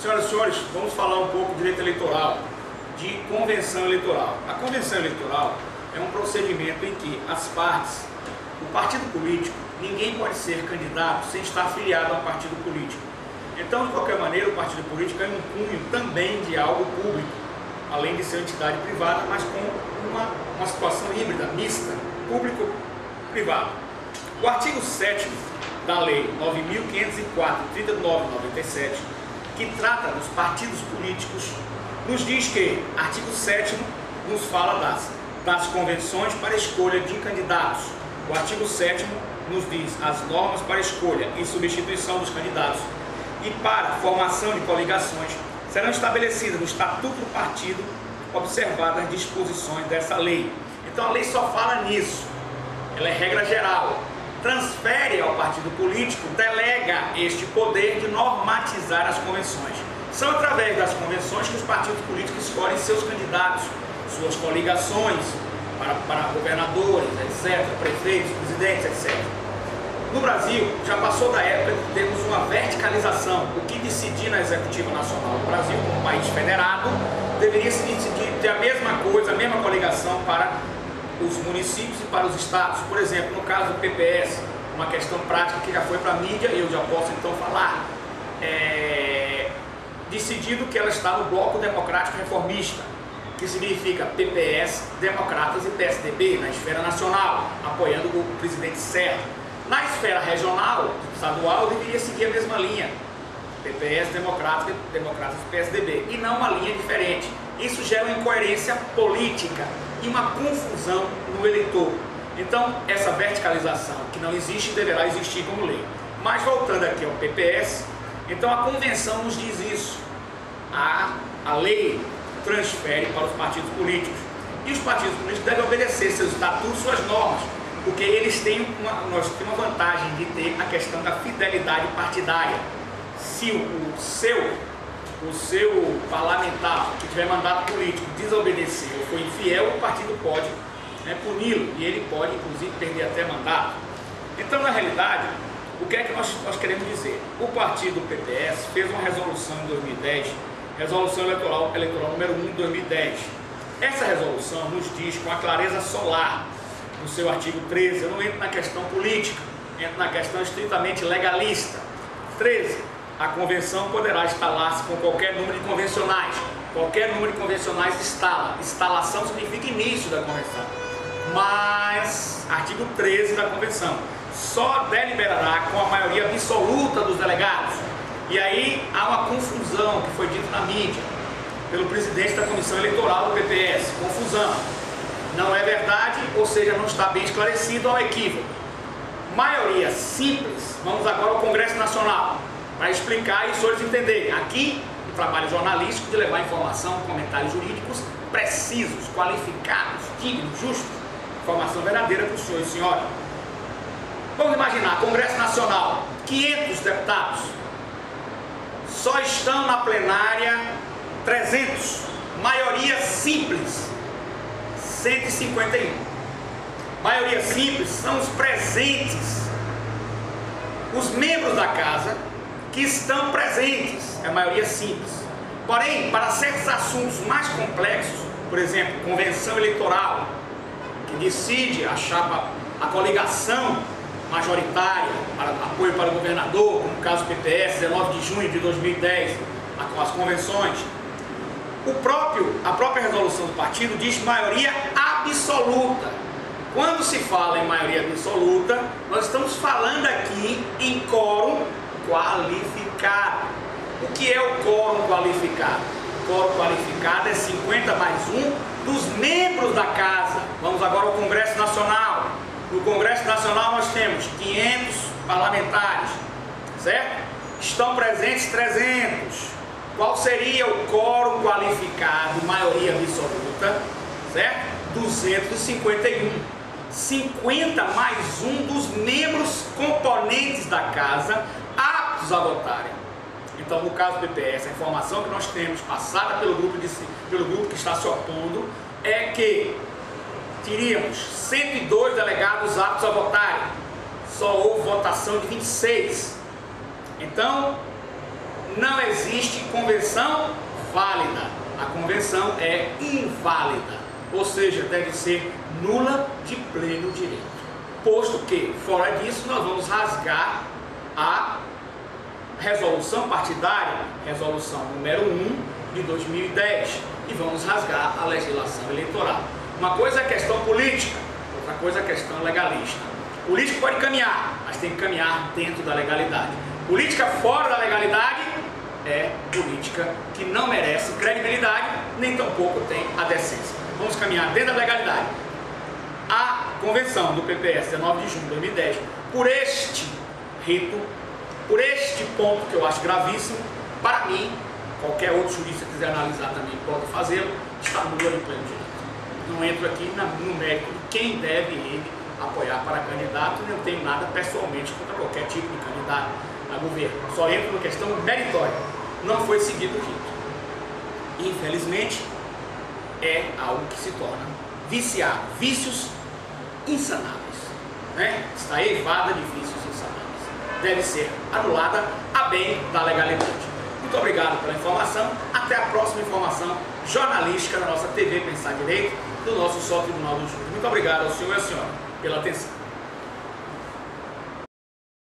Senhoras e senhores, vamos falar um pouco de direito eleitoral, de convenção eleitoral. A convenção eleitoral é um procedimento em que as partes, o partido político, ninguém pode ser candidato sem estar afiliado a um partido político. Então, de qualquer maneira, o partido político é um cunho também de algo público, além de ser uma entidade privada, mas com uma situação híbrida, mista, público-privado. O artigo 7º da Lei 9.504, 39/97, que trata dos partidos políticos, nos diz que, artigo 7º, nos fala das convenções para escolha de candidatos. O artigo 7º nos diz as normas para escolha e substituição dos candidatos e para formação de coligações serão estabelecidas no Estatuto do Partido, observadas as disposições dessa lei. Então a lei só fala nisso, ela é regra geral. Transfere ao partido político, delega este poder de normatizar as convenções. São através das convenções que os partidos políticos escolhem seus candidatos, suas coligações para governadores, etc., prefeitos, presidentes, etc. No Brasil, já passou da época de termos uma verticalização. O que decidir na Executiva Nacional do Brasil, como país federado, deveria se decidir ter a mesma coisa, a mesma coligação para os municípios e para os estados. Por exemplo, no caso do PPS, uma questão prática que já foi para a mídia, eu já posso então falar, decidido que ela está no Bloco Democrático Reformista, que significa PPS, Democratas e PSDB, na esfera nacional, apoiando o presidente Serra. Na esfera regional, estadual, deveria seguir a mesma linha, PPS, Democratas e PSDB, e não uma linha diferente. Isso gera uma incoerência política e uma confusão no eleitor. Então, essa verticalização que não existe, deverá existir como lei. Mas voltando aqui ao PPS, então a convenção nos diz isso. A lei transfere para os partidos políticos. E os partidos políticos devem obedecer seus estatutos, suas normas, porque eles têm nós temos uma vantagem de ter a questão da fidelidade partidária. Se o seu parlamentar que tiver mandato político desobedecer ou for infiel, o partido pode puni-lo e ele pode inclusive perder até mandato. Então, na realidade, o que é que nós queremos dizer? O partido PPS fez uma resolução em 2010, resolução eleitoral número 1 de 2010. Essa resolução nos diz com a clareza solar, no seu artigo 13, eu não entro na questão política, entro na questão estritamente legalista. 13. A convenção poderá instalar-se com qualquer número de convencionais. Qualquer número de convencionais instala. Instalação significa início da convenção. Mas, artigo 13 da convenção, só deliberará com a maioria absoluta dos delegados. E aí há uma confusão que foi dito na mídia, pelo presidente da Comissão Eleitoral do PPS. Confusão. Não é verdade, ou seja, não está bem esclarecido, ao equívoco. Maioria simples. Vamos agora ao Congresso Nacional, para explicar e os senhores entenderem. Aqui, o trabalho jornalístico de levar informação, comentários jurídicos precisos, qualificados, dignos, justos, informação verdadeira para os senhores e senhoras. Vamos imaginar, Congresso Nacional, 500 deputados, só estão na plenária 300, maioria simples, 151. Maioria simples são os presentes, os membros da casa que estão presentes, é a maioria simples. Porém, para certos assuntos mais complexos, por exemplo, convenção eleitoral, que decide a coligação majoritária, para apoio para o governador, como o caso do PPS, 19 de junho de 2010, as convenções, a própria resolução do partido diz maioria absoluta. Quando se fala em maioria absoluta, nós estamos falando aqui em quórum qualificado. O que é o quórum qualificado? O quórum qualificado é 50 mais 1 dos membros da casa. Vamos agora ao Congresso Nacional. No Congresso Nacional nós temos 500 parlamentares, certo? Estão presentes 300. Qual seria o quórum qualificado, maioria absoluta, certo? 251. 50 mais 1 dos membros componentes da casa aptos a votarem. Então, no caso do PPS, a informação que nós temos passada pelo grupo que está se opondo é que teríamos 102 delegados aptos a votarem. Só houve votação de 26. Então, não existe convenção válida. A convenção é inválida, ou seja, deve ser nula de pleno direito. Posto que, fora disso, nós vamos rasgar a resolução partidária, resolução número 1 de 2010, e vamos rasgar a legislação eleitoral. Uma coisa é questão política, outra coisa é questão legalista. Político pode caminhar, mas tem que caminhar dentro da legalidade. Política fora da legalidade é política que não merece credibilidade, nem tampouco tem a decência. Vamos caminhar dentro da legalidade. A convenção do PPS, 19 de junho de 2010, por este rito, por este ponto que eu acho gravíssimo, para mim, qualquer outro jurista que quiser analisar também pode fazê-lo, está nula de pleno direito. Não entro aqui no mérito de quem deve ele apoiar para candidato, não tenho nada pessoalmente contra qualquer tipo de candidato a governo. Só entro na questão meritória. Não foi seguido o rito. Infelizmente, é algo que se torna viciado, vícios insanáveis, né? Está eivada de vícios insanáveis. Deve ser anulada a bem da legalidade. Muito obrigado pela informação. Até a próxima informação jornalística da nossa TV Pensar Direito, do nosso Só Tribunal do Júri. Muito obrigado ao senhor e à senhora pela atenção.